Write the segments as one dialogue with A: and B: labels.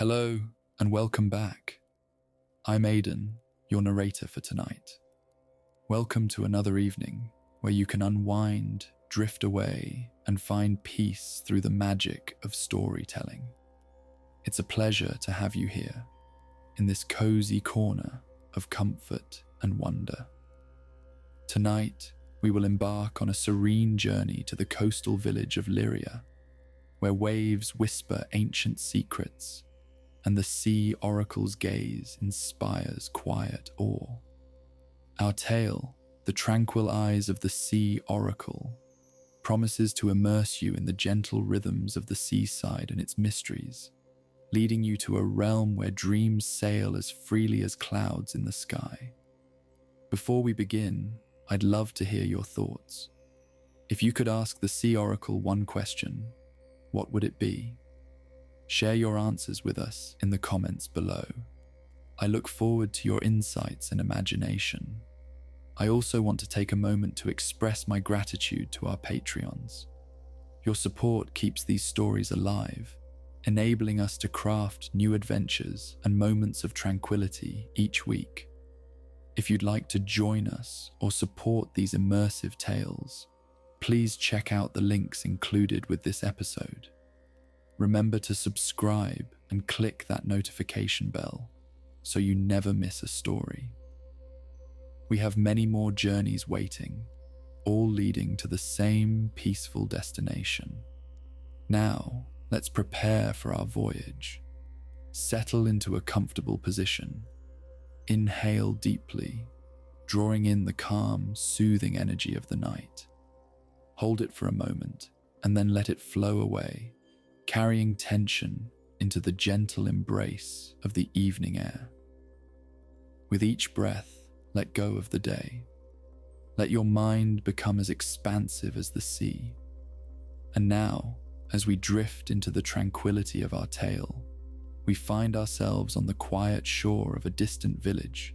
A: Hello and welcome back. I'm Aiden, your narrator for tonight. Welcome to another evening where you can unwind, drift away, and find peace through the magic of storytelling. It's a pleasure to have you here, in this cozy corner of comfort and wonder. Tonight, we will embark on a serene journey to the coastal village of Lyria, where waves whisper ancient secrets and the sea oracle's gaze inspires quiet awe. Our tale, The Tranquil Eyes of the Sea Oracle, promises to immerse you in the gentle rhythms of the seaside and its mysteries, leading you to a realm where dreams sail as freely as clouds in the sky. Before we begin, I'd love to hear your thoughts. If you could ask the Sea Oracle one question, what would it be? Share your answers with us in the comments below. I look forward to your insights and imagination. I also want to take a moment to express my gratitude to our Patreons. Your support keeps these stories alive, enabling us to craft new adventures and moments of tranquility each week. If you'd like to join us or support these immersive tales, please check out the links included with this episode. Remember to subscribe and click that notification bell so you never miss a story. We have many more journeys waiting, all leading to the same peaceful destination. Now, let's prepare for our voyage. Settle into a comfortable position. Inhale deeply, drawing in the calm, soothing energy of the night. Hold it for a moment and then let it flow away, carrying tension into the gentle embrace of the evening air. With each breath, let go of the day. Let your mind become as expansive as the sea. And now, as we drift into the tranquility of our tale, we find ourselves on the quiet shore of a distant village,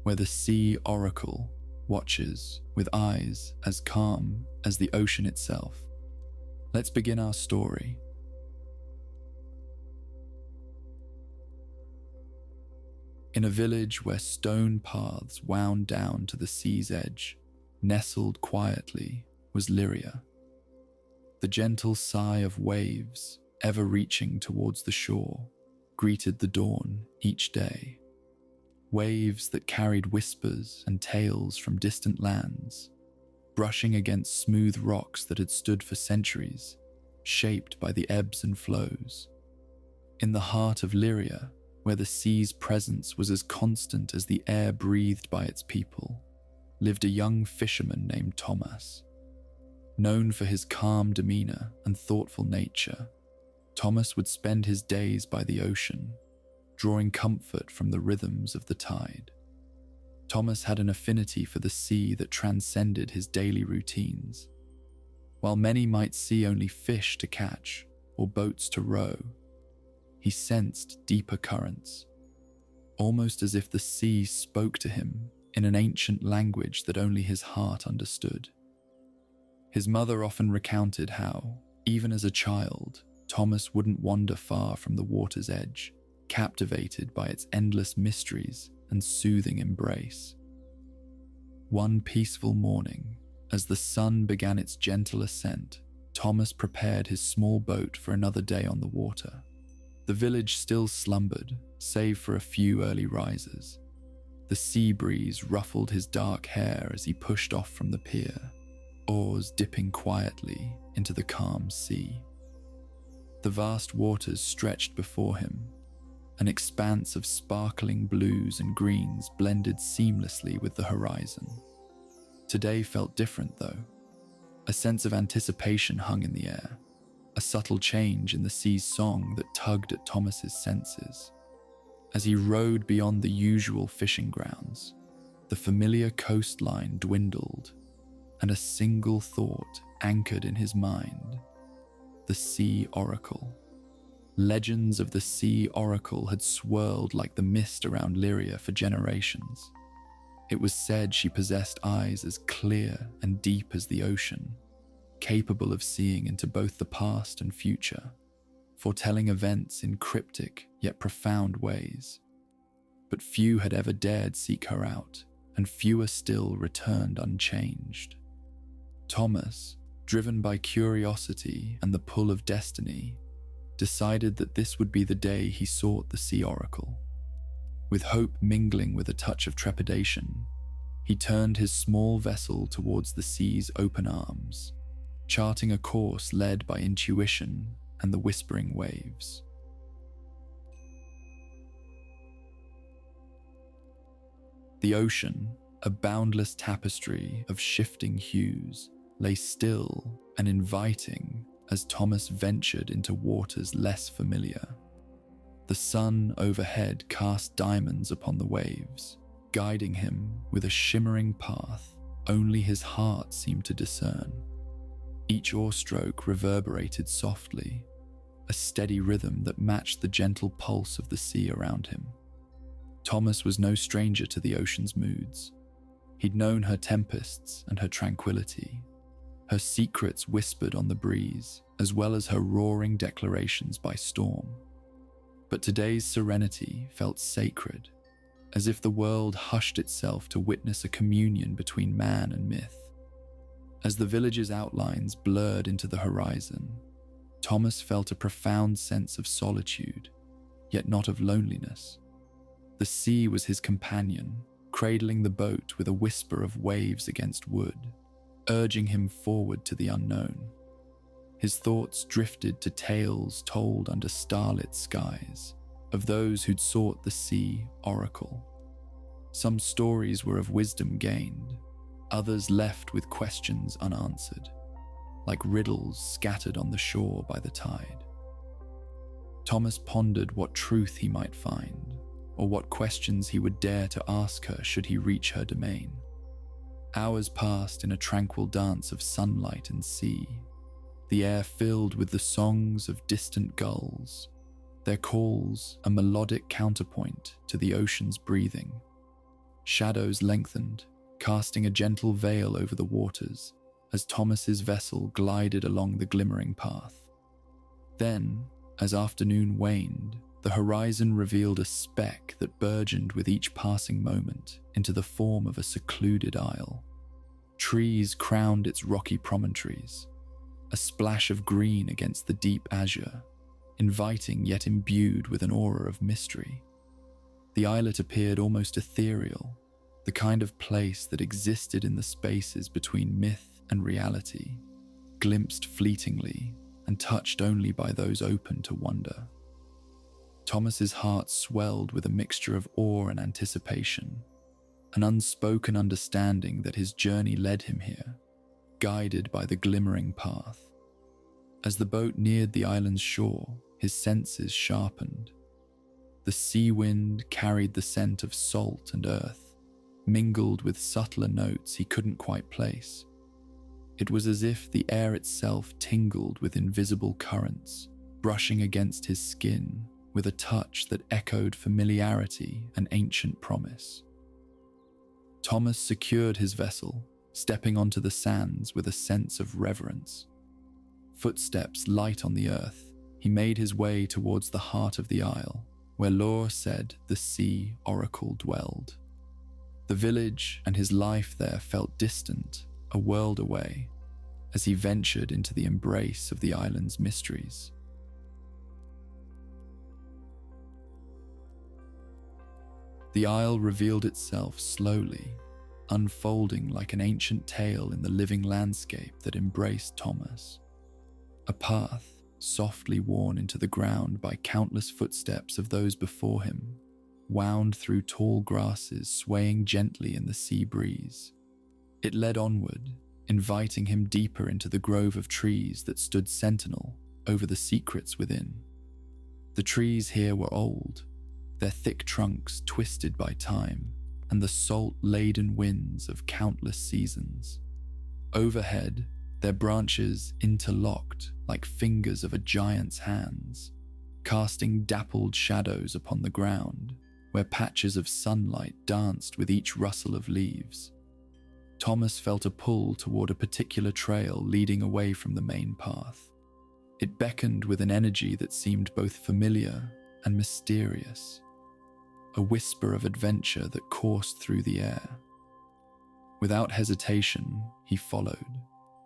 A: where the sea oracle watches with eyes as calm as the ocean itself. Let's begin our story. In a village where stone paths wound down to the sea's edge, nestled quietly was Lyria. The gentle sigh of waves, ever reaching towards the shore, greeted the dawn each day. Waves that carried whispers and tales from distant lands, brushing against smooth rocks that had stood for centuries, shaped by the ebbs and flows. In the heart of Lyria, where the sea's presence was as constant as the air breathed by its people, lived a young fisherman named Thomas. Known for his calm demeanor and thoughtful nature, Thomas would spend his days by the ocean, drawing comfort from the rhythms of the tide. Thomas had an affinity for the sea that transcended his daily routines. While many might see only fish to catch or boats to row, he sensed deeper currents, almost as if the sea spoke to him in an ancient language that only his heart understood. His mother often recounted how, even as a child, Thomas wouldn't wander far from the water's edge, captivated by its endless mysteries and soothing embrace. One peaceful morning, as the sun began its gentle ascent, Thomas prepared his small boat for another day on the water. The village still slumbered, save for a few early risers. The sea breeze ruffled his dark hair as he pushed off from the pier, oars dipping quietly into the calm sea. The vast waters stretched before him, an expanse of sparkling blues and greens blended seamlessly with the horizon. Today felt different though. A sense of anticipation hung in the air, a subtle change in the sea's song that tugged at Thomas's senses. As he rowed beyond the usual fishing grounds, the familiar coastline dwindled, and a single thought anchored in his mind: the Sea Oracle. Legends of the Sea Oracle had swirled like the mist around Lyria for generations. It was said she possessed eyes as clear and deep as the ocean, capable of seeing into both the past and future. foretelling events in cryptic yet profound ways. But few had ever dared seek her out, and fewer still returned unchanged. Thomas, driven by curiosity and the pull of destiny, decided that this would be the day he sought the Sea Oracle. With hope mingling with a touch of trepidation, he turned his small vessel towards the sea's open arms, charting a course led by intuition and the whispering waves. The ocean, a boundless tapestry of shifting hues, lay still and inviting as Thomas ventured into waters less familiar. The sun overhead cast diamonds upon the waves, guiding him with a shimmering path only his heart seemed to discern. Each oar stroke reverberated softly, a steady rhythm that matched the gentle pulse of the sea around him. Thomas was no stranger to the ocean's moods. He'd known her tempests and her tranquility, her secrets whispered on the breeze, as well as her roaring declarations by storm. But today's serenity felt sacred, as if the world hushed itself to witness a communion between man and myth. As the village's outlines blurred into the horizon, Thomas felt a profound sense of solitude, yet not of loneliness. The sea was his companion, cradling the boat with a whisper of waves against wood, urging him forward to the unknown. His thoughts drifted to tales told under starlit skies of those who'd sought the Sea Oracle. Some stories were of wisdom gained, others left with questions unanswered, like riddles scattered on the shore by the tide. Thomas pondered what truth he might find, or what questions he would dare to ask her should he reach her domain. Hours passed in a tranquil dance of sunlight and sea, the air filled with the songs of distant gulls, their calls a melodic counterpoint to the ocean's breathing. Shadows lengthened, casting a gentle veil over the waters as Thomas's vessel glided along the glimmering path. Then, as afternoon waned, the horizon revealed a speck that burgeoned with each passing moment into the form of a secluded isle. Trees crowned its rocky promontories, a splash of green against the deep azure, inviting yet imbued with an aura of mystery. The islet appeared almost ethereal, the kind of place that existed in the spaces between myth and reality, glimpsed fleetingly and touched only by those open to wonder. Thomas's heart swelled with a mixture of awe and anticipation, an unspoken understanding that his journey led him here, guided by the glimmering path. As the boat neared the island's shore, his senses sharpened. The sea wind carried the scent of salt and earth, mingled with subtler notes he couldn't quite place. It was as if the air itself tingled with invisible currents, brushing against his skin with a touch that echoed familiarity and ancient promise. Thomas secured his vessel, stepping onto the sands with a sense of reverence. Footsteps light on the earth, he made his way towards the heart of the isle, where lore said the Sea Oracle dwelled. The village and his life there felt distant, a world away, as he ventured into the embrace of the island's mysteries. The isle revealed itself slowly, unfolding like an ancient tale in the living landscape that embraced Thomas. A path, softly worn into the ground by countless footsteps of those before him, wound through tall grasses swaying gently in the sea breeze. It led onward, inviting him deeper into the grove of trees that stood sentinel over the secrets within. The trees here were old, their thick trunks twisted by time and the salt-laden winds of countless seasons. Overhead, their branches interlocked like fingers of a giant's hands, casting dappled shadows upon the ground, where patches of sunlight danced with each rustle of leaves. Thomas felt a pull toward a particular trail leading away from the main path. It beckoned with an energy that seemed both familiar and mysterious, a whisper of adventure that coursed through the air. Without hesitation, he followed,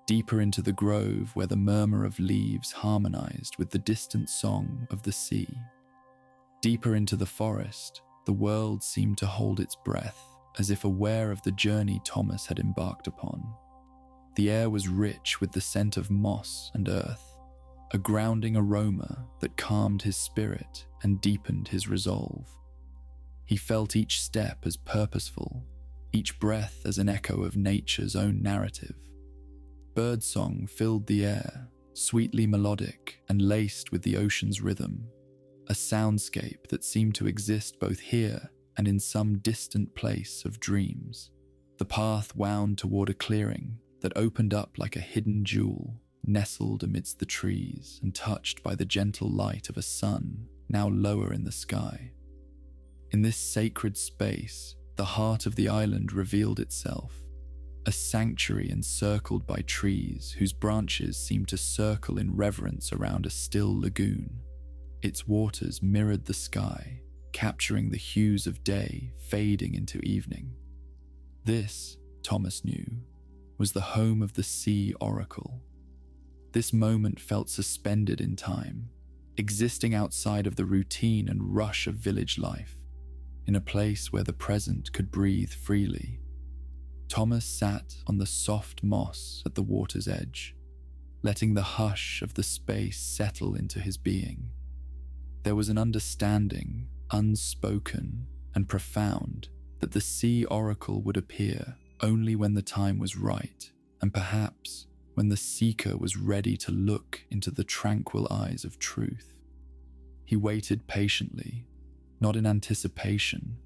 A: deeper into the grove where the murmur of leaves harmonized with the distant song of the sea. Deeper into the forest, the world seemed to hold its breath, as if aware of the journey Thomas had embarked upon. The air was rich with the scent of moss and earth, a grounding aroma that calmed his spirit and deepened his resolve. He felt each step as purposeful, each breath as an echo of nature's own narrative. Birdsong filled the air, sweetly melodic and laced with the ocean's rhythm, a soundscape that seemed to exist both here and in some distant place of dreams. The path wound toward a clearing that opened up like a hidden jewel, nestled amidst the trees and touched by the gentle light of a sun now lower in the sky. In this sacred space, the heart of the island revealed itself, a sanctuary encircled by trees whose branches seemed to circle in reverence around a still lagoon. Its waters mirrored the sky, capturing the hues of day fading into evening. This, Thomas knew, was the home of the sea oracle. This moment felt suspended in time, existing outside of the routine and rush of village life, in a place where the present could breathe freely. Thomas sat on the soft moss at the water's edge, letting the hush of the space settle into his being. There was an understanding, unspoken and profound, that the sea oracle would appear only when the time was right, and perhaps when the seeker was ready to look into the tranquil eyes of truth. He waited patiently, not in anticipation,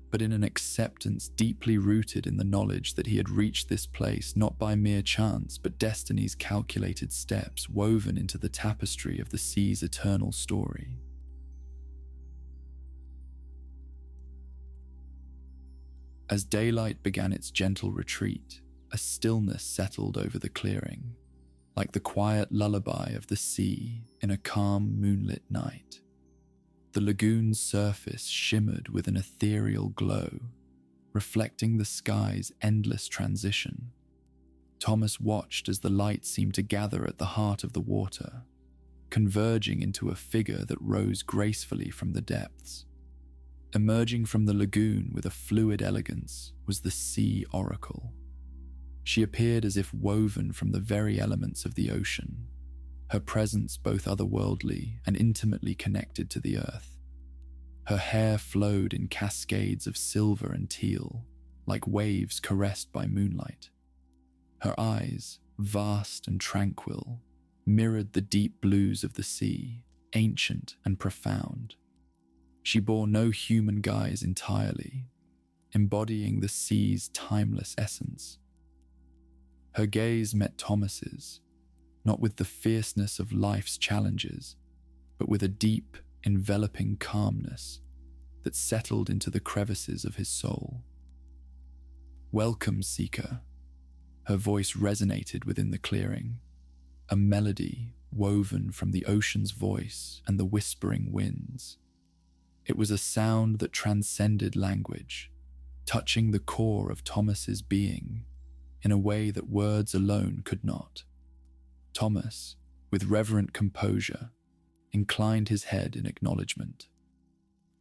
A: but in an acceptance deeply rooted in the knowledge that he had reached this place not by mere chance, but destiny's calculated steps woven into the tapestry of the sea's eternal story. As daylight began its gentle retreat, a stillness settled over the clearing, like the quiet lullaby of the sea in a calm moonlit night. The lagoon's surface shimmered with an ethereal glow, reflecting the sky's endless transition. Thomas watched as the light seemed to gather at the heart of the water, converging into a figure that rose gracefully from the depths. Emerging from the lagoon with a fluid elegance was the sea oracle. She appeared as if woven from the very elements of the ocean, her presence both otherworldly and intimately connected to the earth. Her hair flowed in cascades of silver and teal, like waves caressed by moonlight. Her eyes, vast and tranquil, mirrored the deep blues of the sea, ancient and profound. She bore no human guise entirely, embodying the sea's timeless essence. Her gaze met Thomas's, not with the fierceness of life's challenges, but with a deep, enveloping calmness that settled into the crevices of his soul. "Welcome, seeker." Her voice resonated within the clearing, a melody woven from the ocean's voice and the whispering winds. It was a sound that transcended language, touching the core of Thomas's being in a way that words alone could not. Thomas, with reverent composure, inclined his head in acknowledgement.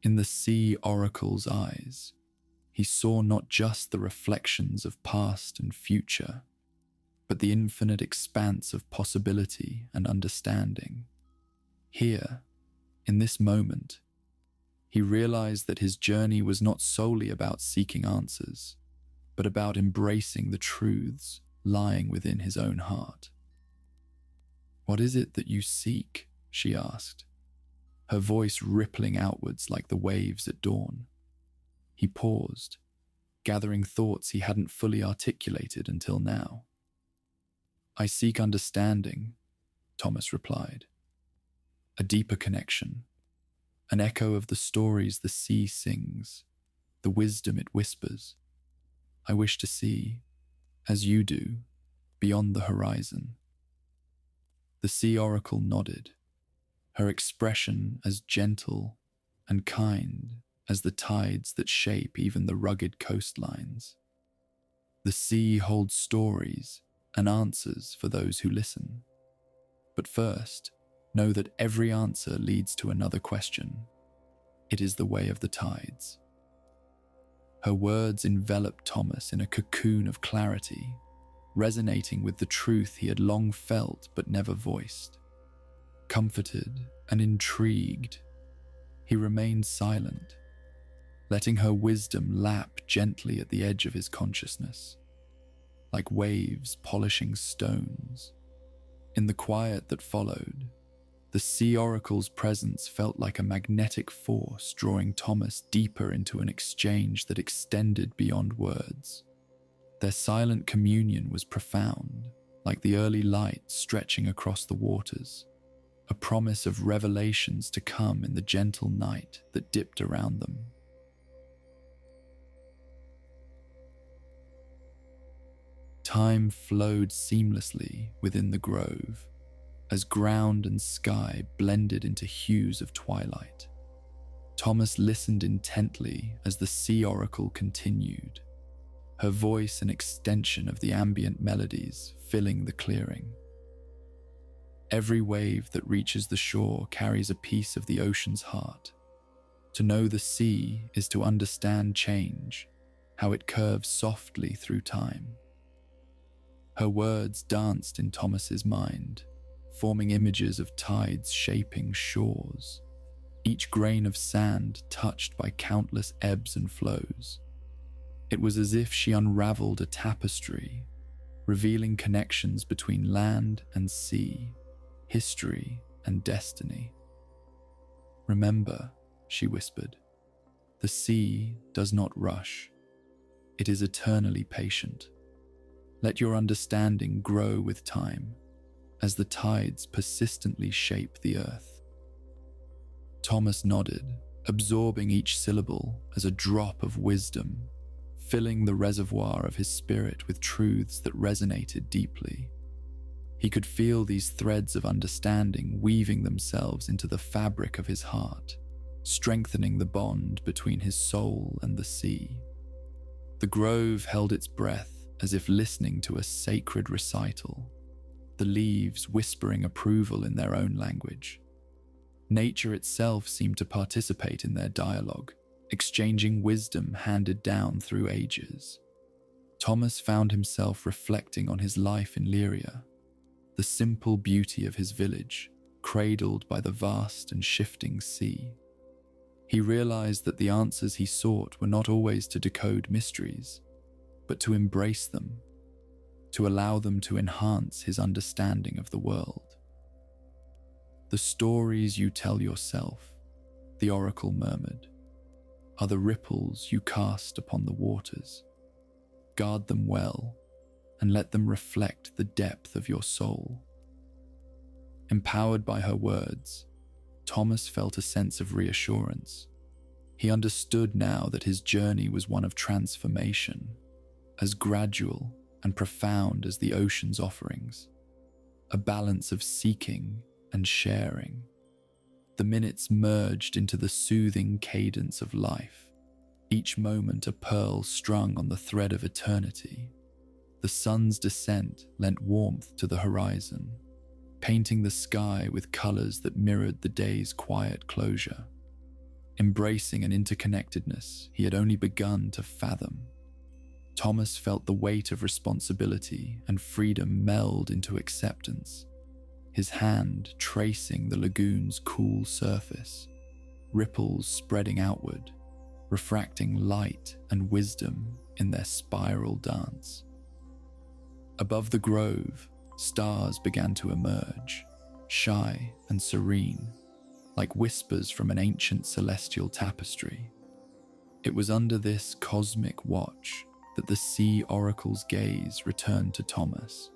A: In the sea oracle's eyes, he saw not just the reflections of past and future, but the infinite expanse of possibility and understanding. Here, in this moment, he realized that his journey was not solely about seeking answers, but about embracing the truths lying within his own heart. "What is it that you seek?" she asked, her voice rippling outwards like the waves at dawn. He paused, gathering thoughts he hadn't fully articulated until now. "I seek understanding," Thomas replied. "A deeper connection, an echo of the stories the sea sings, the wisdom it whispers. I wish to see, as you do, beyond the horizon." The sea oracle nodded, her expression as gentle and kind as the tides that shape even the rugged coastlines. The sea holds stories and answers for those who listen. But first, know that every answer leads to another question. It is the way of the tides. Her words enveloped Thomas in a cocoon of clarity, resonating with the truth he had long felt but never voiced. Comforted and intrigued, he remained silent, letting her wisdom lap gently at the edge of his consciousness, like waves polishing stones. In the quiet that followed, the sea oracle's presence felt like a magnetic force drawing Thomas deeper into an exchange that extended beyond words. Their silent communion was profound, like the early light stretching across the waters, a promise of revelations to come in the gentle night that dipped around them. Time flowed seamlessly within the grove, as ground and sky blended into hues of twilight. Thomas listened intently as the sea oracle continued, her voice an extension of the ambient melodies filling the clearing. Every wave that reaches the shore carries a piece of the ocean's heart. To know the sea is to understand change, how it curves softly through time. Her words danced in Thomas's mind, forming images of tides shaping shores, each grain of sand touched by countless ebbs and flows. It was as if she unraveled a tapestry, revealing connections between land and sea, history and destiny. "Remember," she whispered, "the sea does not rush. It is eternally patient. Let your understanding grow with time, as the tides persistently shape the earth." Thomas nodded, absorbing each syllable as a drop of wisdom, filling the reservoir of his spirit with truths that resonated deeply. He could feel these threads of understanding weaving themselves into the fabric of his heart, strengthening the bond between his soul and the sea. The grove held its breath as if listening to a sacred recital, the leaves whispering approval in their own language. Nature itself seemed to participate in their dialogue, exchanging wisdom handed down through ages. Thomas found himself reflecting on his life in Lyria, the simple beauty of his village, cradled by the vast and shifting sea. He realized that the answers he sought were not always to decode mysteries, but to embrace them, to allow them to enhance his understanding of the world. "The stories you tell yourself," the oracle murmured, "are the ripples you cast upon the waters. Guard them well, and let them reflect the depth of your soul." Empowered by her words, Thomas felt a sense of reassurance. He understood now that his journey was one of transformation, as gradual and profound as the ocean's offerings, a balance of seeking and sharing. The minutes merged into the soothing cadence of life, each moment a pearl strung on the thread of eternity. The sun's descent lent warmth to the horizon, painting the sky with colors that mirrored the day's quiet closure. Embracing an interconnectedness he had only begun to fathom, Thomas felt the weight of responsibility and freedom meld into acceptance, his hand tracing the lagoon's cool surface, ripples spreading outward, refracting light and wisdom in their spiral dance. Above the grove, stars began to emerge, shy and serene, like whispers from an ancient celestial tapestry. It was under this cosmic watch that the sea oracle's gaze returned to Thomas,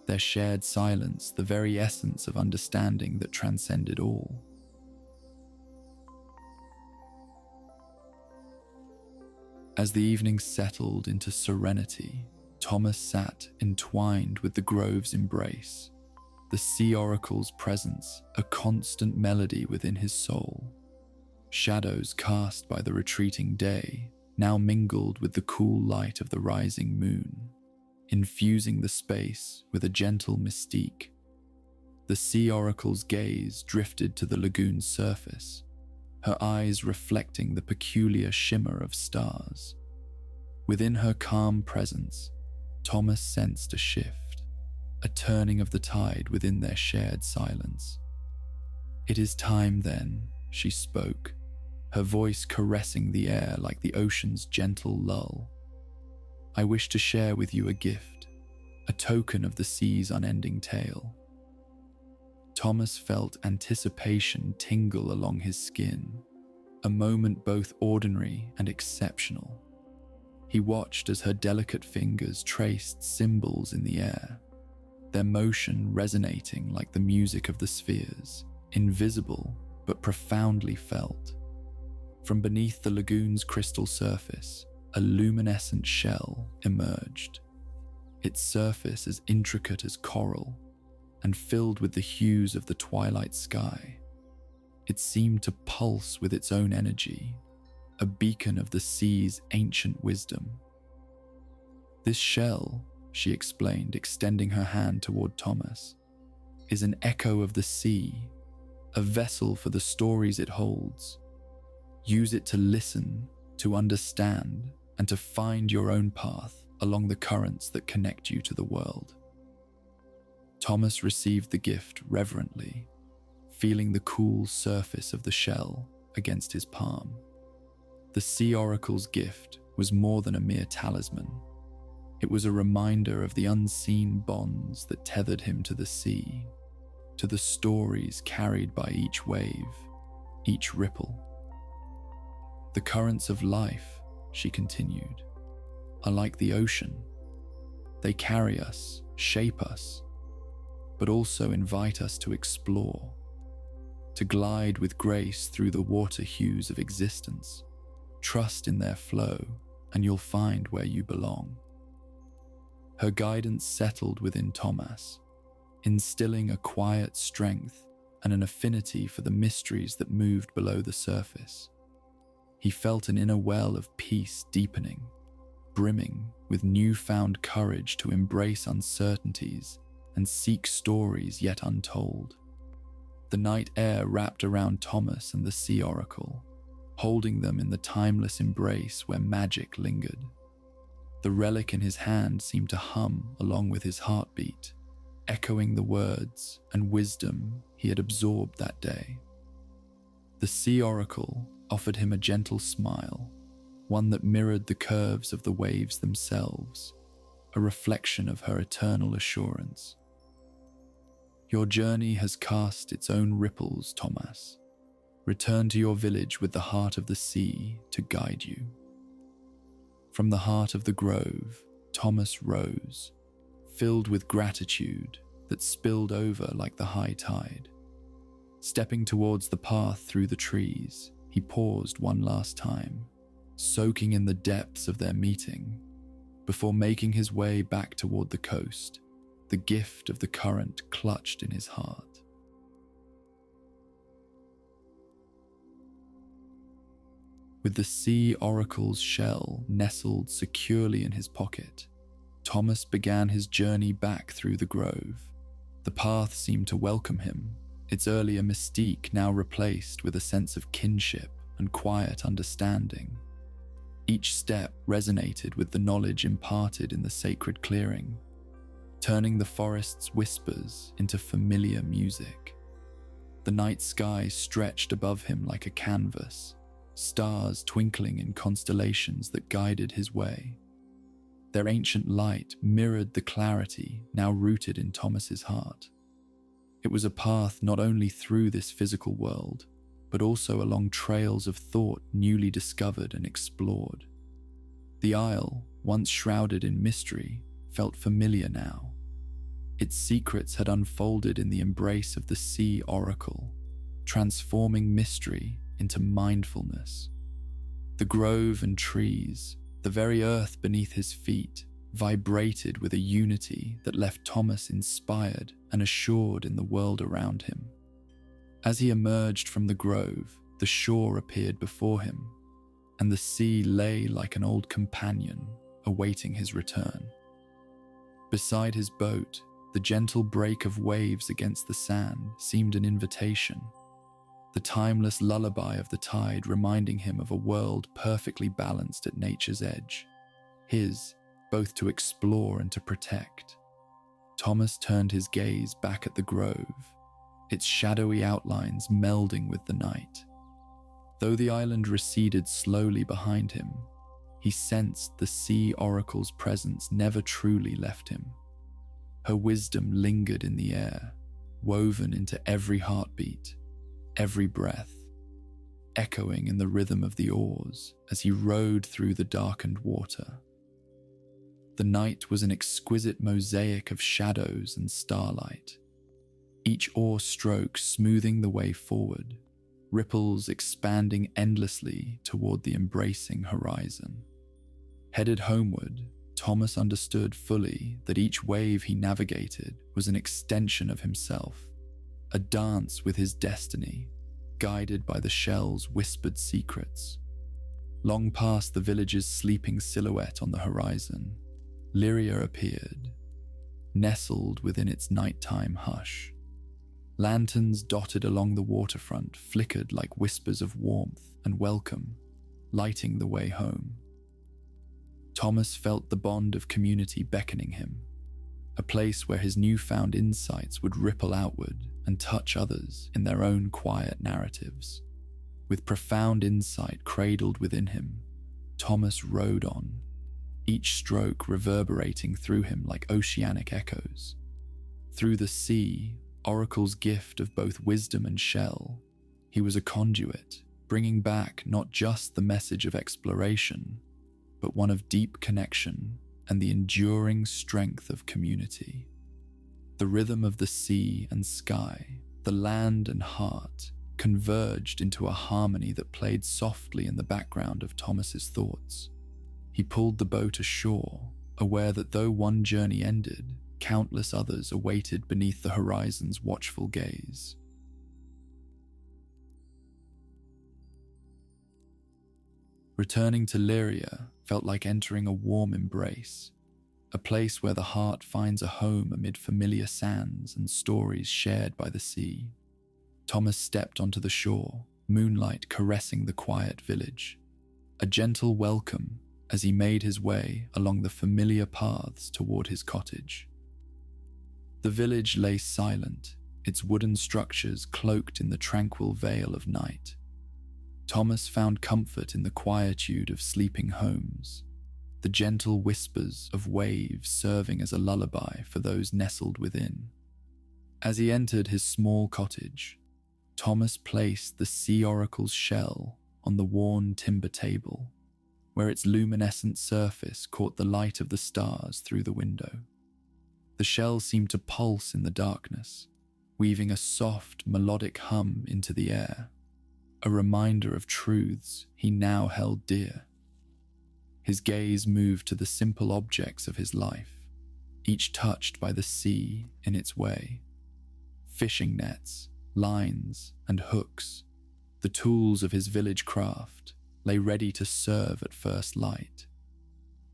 A: their shared silence the very essence of understanding that transcended all. As the evening settled into serenity, Thomas sat entwined with the grove's embrace, the sea oracle's presence a constant melody within his soul. Shadows cast by the retreating day now mingled with the cool light of the rising moon, infusing the space with a gentle mystique. The sea oracle's gaze drifted to the lagoon's surface, her eyes reflecting the peculiar shimmer of stars. Within her calm presence, Thomas sensed a shift, a turning of the tide within their shared silence. "It is time then," she spoke, her voice caressing the air like the ocean's gentle lull. "I wish to share with you a gift, a token of the sea's unending tale." Thomas felt anticipation tingle along his skin, a moment both ordinary and exceptional. He watched as her delicate fingers traced symbols in the air, their motion resonating like the music of the spheres, invisible but profoundly felt. From beneath the lagoon's crystal surface, a luminescent shell emerged, its surface as intricate as coral and filled with the hues of the twilight sky. It seemed to pulse with its own energy, a beacon of the sea's ancient wisdom. "This shell," she explained, extending her hand toward Thomas, "is an echo of the sea, a vessel for the stories it holds. Use it to listen, to understand, and to find your own path along the currents that connect you to the world." Thomas received the gift reverently, feeling the cool surface of the shell against his palm. The sea oracle's gift was more than a mere talisman. It was a reminder of the unseen bonds that tethered him to the sea, to the stories carried by each wave, each ripple. "The currents of life," she continued, "are like the ocean. They carry us, shape us, but also invite us to explore, to glide with grace through the water hues of existence. Trust in their flow, and you'll find where you belong." Her guidance settled within Thomas, instilling a quiet strength and an affinity for the mysteries that moved below the surface. He felt an inner well of peace deepening, brimming with newfound courage to embrace uncertainties and seek stories yet untold. The night air wrapped around Thomas and the sea oracle, holding them in the timeless embrace where magic lingered. The relic in his hand seemed to hum along with his heartbeat, echoing the words and wisdom he had absorbed that day. The sea oracle offered him a gentle smile, one that mirrored the curves of the waves themselves, a reflection of her eternal assurance. "Your journey has cast its own ripples, Thomas. Return to your village with the heart of the sea to guide you." From the heart of the grove, Thomas rose, filled with gratitude that spilled over like the high tide. Stepping towards the path through the trees, he paused one last time, soaking in the depths of their meeting, before making his way back toward the coast, the gift of the current clutched in his heart. With the sea oracle's shell nestled securely in his pocket, Thomas began his journey back through the grove. The path seemed to welcome him, its earlier mystique now replaced with a sense of kinship and quiet understanding. Each step resonated with the knowledge imparted in the sacred clearing, turning the forest's whispers into familiar music. The night sky stretched above him like a canvas, stars twinkling in constellations that guided his way. Their ancient light mirrored the clarity now rooted in Thomas's heart. It was a path not only through this physical world, but also along trails of thought newly discovered and explored. The isle, once shrouded in mystery, felt familiar now. Its secrets had unfolded in the embrace of the sea oracle, transforming mystery into mindfulness. The grove and trees, the very earth beneath his feet, vibrated with a unity that left Thomas inspired and assured in the world around him. As he emerged from the grove, the shore appeared before him, and the sea lay like an old companion, awaiting his return. Beside his boat, the gentle break of waves against the sand seemed an invitation, the timeless lullaby of the tide reminding him of a world perfectly balanced at nature's edge, his both to explore and to protect. Thomas turned his gaze back at the grove, its shadowy outlines melding with the night. Though the island receded slowly behind him, he sensed the sea oracle's presence never truly left him. Her wisdom lingered in the air, woven into every heartbeat, every breath, echoing in the rhythm of the oars as he rowed through the darkened water. The night was an exquisite mosaic of shadows and starlight, each oar stroke smoothing the way forward, ripples expanding endlessly toward the embracing horizon. Headed homeward, Thomas understood fully that each wave he navigated was an extension of himself, a dance with his destiny, guided by the shell's whispered secrets. Long past the village's sleeping silhouette on the horizon, Lyria appeared, nestled within its nighttime hush. Lanterns dotted along the waterfront flickered like whispers of warmth and welcome, lighting the way home. Thomas felt the bond of community beckoning him, a place where his newfound insights would ripple outward and touch others in their own quiet narratives. With profound insight cradled within him, Thomas rode on, each stroke reverberating through him like oceanic echoes. Through the sea, Oracle's gift of both wisdom and shell, he was a conduit, bringing back not just the message of exploration, but one of deep connection and the enduring strength of community. The rhythm of the sea and sky, the land and heart, converged into a harmony that played softly in the background of Thomas's thoughts. He pulled the boat ashore, aware that though one journey ended, countless others awaited beneath the horizon's watchful gaze. Returning to Lyria felt like entering a warm embrace, a place where the heart finds a home amid familiar sands and stories shared by the sea. Thomas stepped onto the shore, moonlight caressing the quiet village, a gentle welcome as he made his way along the familiar paths toward his cottage. The village lay silent, its wooden structures cloaked in the tranquil veil of night. Thomas found comfort in the quietude of sleeping homes, the gentle whispers of waves serving as a lullaby for those nestled within. As he entered his small cottage, Thomas placed the sea oracle's shell on the worn timber table, where its luminescent surface caught the light of the stars through the window. The shell seemed to pulse in the darkness, weaving a soft, melodic hum into the air, a reminder of truths he now held dear. His gaze moved to the simple objects of his life, each touched by the sea in its way. Fishing nets, lines, and hooks, the tools of his village craft, lay ready to serve at first light.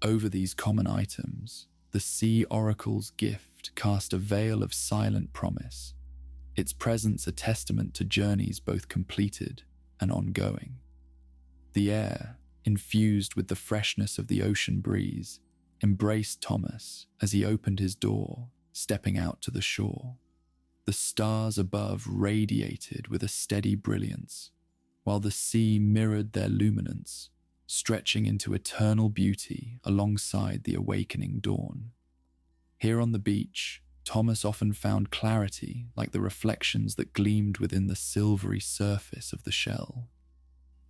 A: Over these common items, the sea oracle's gift cast a veil of silent promise, its presence a testament to journeys both completed and ongoing. The air, infused with the freshness of the ocean breeze, embraced Thomas as he opened his door, stepping out to the shore. The stars above radiated with a steady brilliance, while the sea mirrored their luminance, stretching into eternal beauty alongside the awakening dawn. Here on the beach, Thomas often found clarity like the reflections that gleamed within the silvery surface of the shell.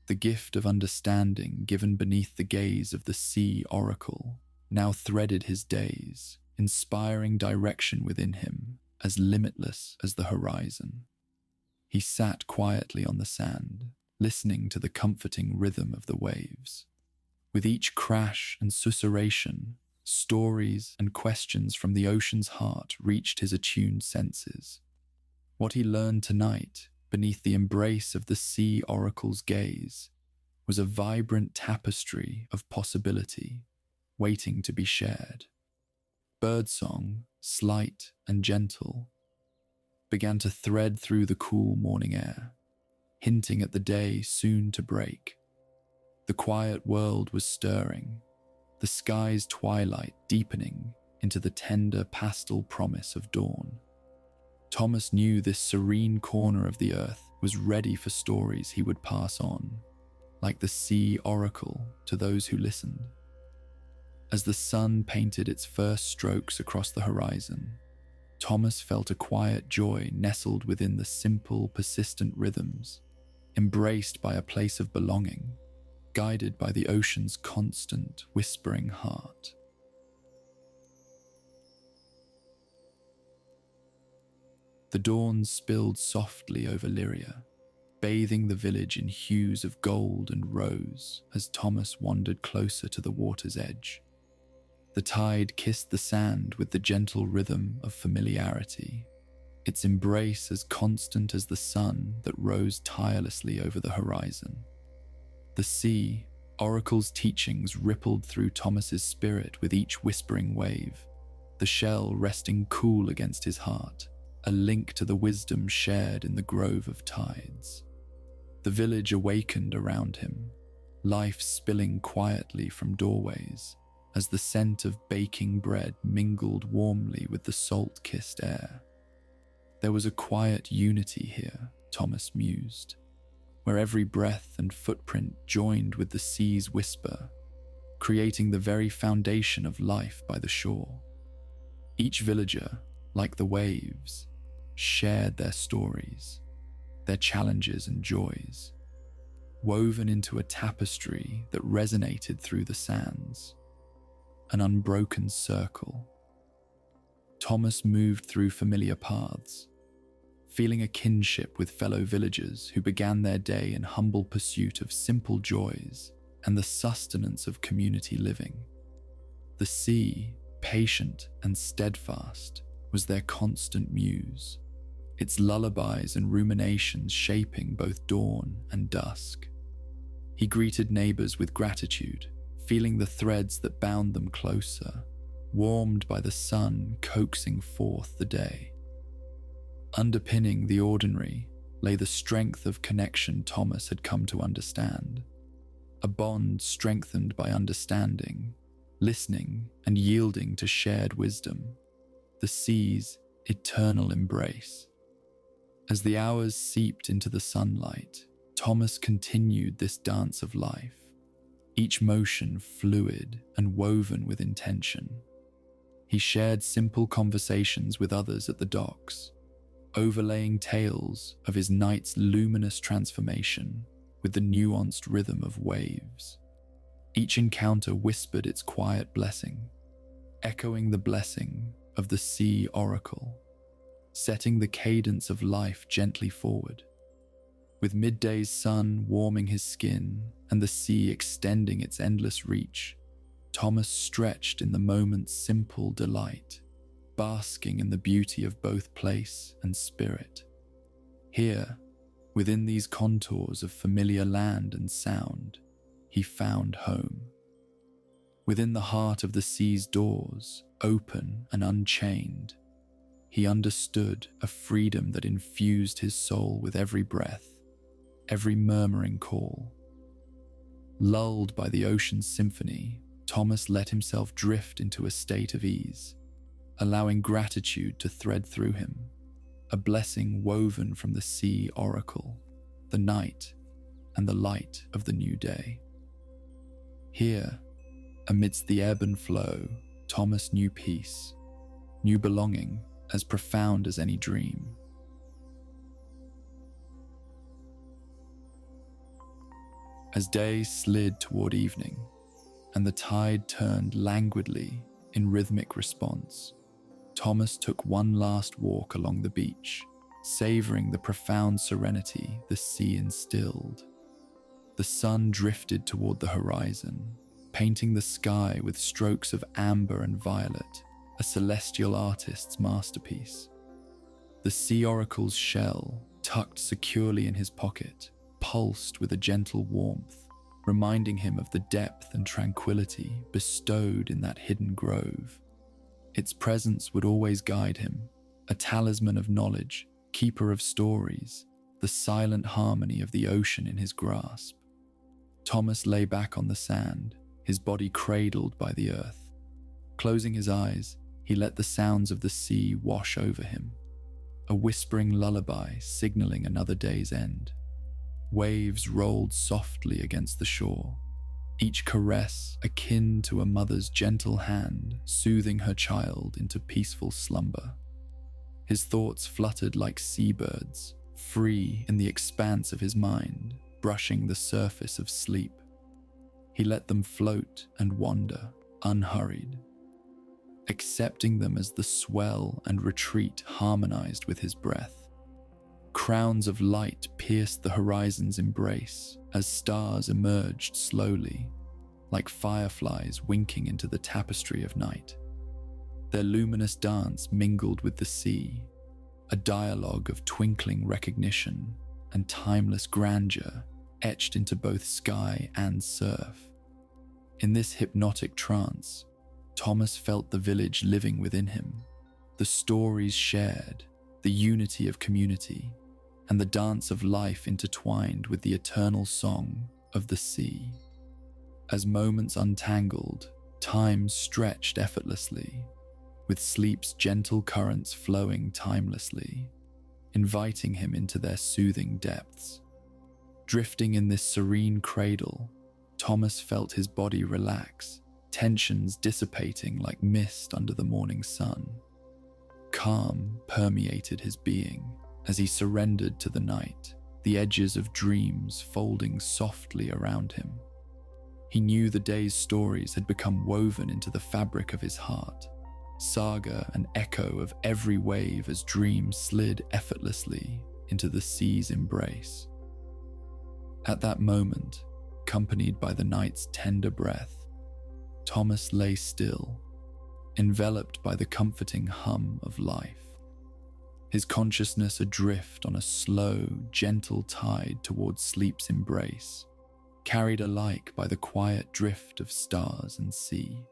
A: The gift of understanding given beneath the gaze of the sea oracle now threaded his days, inspiring direction within him as limitless as the horizon. He sat quietly on the sand, listening to the comforting rhythm of the waves. With each crash and susurration, Stories and questions from the ocean's heart reached his attuned senses. What he learned tonight, beneath the embrace of the sea oracle's gaze, was a vibrant tapestry of possibility waiting to be shared. Birdsong, slight and gentle, began to thread through the cool morning air, hinting at the day soon to break. The quiet world was stirring, the sky's twilight deepening into the tender pastel promise of dawn. Thomas knew this serene corner of the earth was ready for stories he would pass on, like the sea oracle to those who listened. As the sun painted its first strokes across the horizon, Thomas felt a quiet joy nestled within the simple, persistent rhythms, embraced by a place of belonging, guided by the ocean's constant, whispering heart. The dawn spilled softly over Lyria, bathing the village in hues of gold and rose as Thomas wandered closer to the water's edge. The tide kissed the sand with the gentle rhythm of familiarity, its embrace as constant as the sun that rose tirelessly over the horizon. The sea oracle's teachings rippled through Thomas's spirit with each whispering wave, the shell resting cool against his heart, a link to the wisdom shared in the grove of tides. The village awakened around him, life spilling quietly from doorways, as the scent of baking bread mingled warmly with the salt-kissed air. There was a quiet unity here, Thomas mused, where every breath and footprint joined with the sea's whisper, creating the very foundation of life by the shore. Each villager, like the waves, shared their stories, their challenges and joys, woven into a tapestry that resonated through the sands, an unbroken circle. Thomas moved through familiar paths, feeling a kinship with fellow villagers who began their day in humble pursuit of simple joys and the sustenance of community living. The sea, patient and steadfast, was their constant muse, its lullabies and ruminations shaping both dawn and dusk. He greeted neighbors with gratitude, feeling the threads that bound them closer, warmed by the sun coaxing forth the day. Underpinning the ordinary lay the strength of connection Thomas had come to understand, a bond strengthened by understanding, listening and yielding to shared wisdom, the sea's eternal embrace. As the hours seeped into the sunlight, Thomas continued this dance of life, each motion fluid and woven with intention. He shared simple conversations with others at the docks, overlaying tales of his night's luminous transformation with the nuanced rhythm of waves. Each encounter whispered its quiet blessing, echoing the blessing of the sea oracle, setting the cadence of life gently forward. With midday's sun warming his skin and the sea extending its endless reach, Thomas stretched in the moment's simple delight, basking in the beauty of both place and spirit. Here, within these contours of familiar land and sound, he found home. Within the heart of the sea's doors, open and unchained, he understood a freedom that infused his soul with every breath, every murmuring call. Lulled by the ocean's symphony, Thomas let himself drift into a state of ease, allowing gratitude to thread through him, a blessing woven from the sea oracle, the night, and the light of the new day. Here, amidst the ebb and flow, Thomas knew peace, knew belonging as profound as any dream. As day slid toward evening, and the tide turned languidly in rhythmic response, Thomas took one last walk along the beach, savoring the profound serenity the sea instilled. The sun drifted toward the horizon, painting the sky with strokes of amber and violet, a celestial artist's masterpiece. The sea oracle's shell, tucked securely in his pocket, pulsed with a gentle warmth, reminding him of the depth and tranquility bestowed in that hidden grove. Its presence would always guide him, a talisman of knowledge, keeper of stories, the silent harmony of the ocean in his grasp. Thomas lay back on the sand, his body cradled by the earth. Closing his eyes, he let the sounds of the sea wash over him, a whispering lullaby signaling another day's end. Waves rolled softly against the shore, each caress akin to a mother's gentle hand soothing her child into peaceful slumber. His thoughts fluttered like seabirds, free in the expanse of his mind, brushing the surface of sleep. He let them float and wander, unhurried, accepting them as the swell and retreat harmonized with his breath. Crowns of light pierced the horizon's embrace as stars emerged slowly, like fireflies winking into the tapestry of night. Their luminous dance mingled with the sea, a dialogue of twinkling recognition and timeless grandeur etched into both sky and surf. In this hypnotic trance, Thomas felt the village living within him, the stories shared, the unity of community, and the dance of life intertwined with the eternal song of the sea. As moments untangled, time stretched effortlessly, with sleep's gentle currents flowing timelessly, inviting him into their soothing depths. Drifting in this serene cradle, Thomas felt his body relax, tensions dissipating like mist under the morning sun. Calm permeated his being as he surrendered to the night, the edges of dreams folding softly around him. He knew the day's stories had become woven into the fabric of his heart, saga and echo of every wave as dreams slid effortlessly into the sea's embrace. At that moment, accompanied by the night's tender breath, Thomas lay still, enveloped by the comforting hum of life. His consciousness adrift on a slow, gentle tide towards sleep's embrace, carried alike by the quiet drift of stars and sea.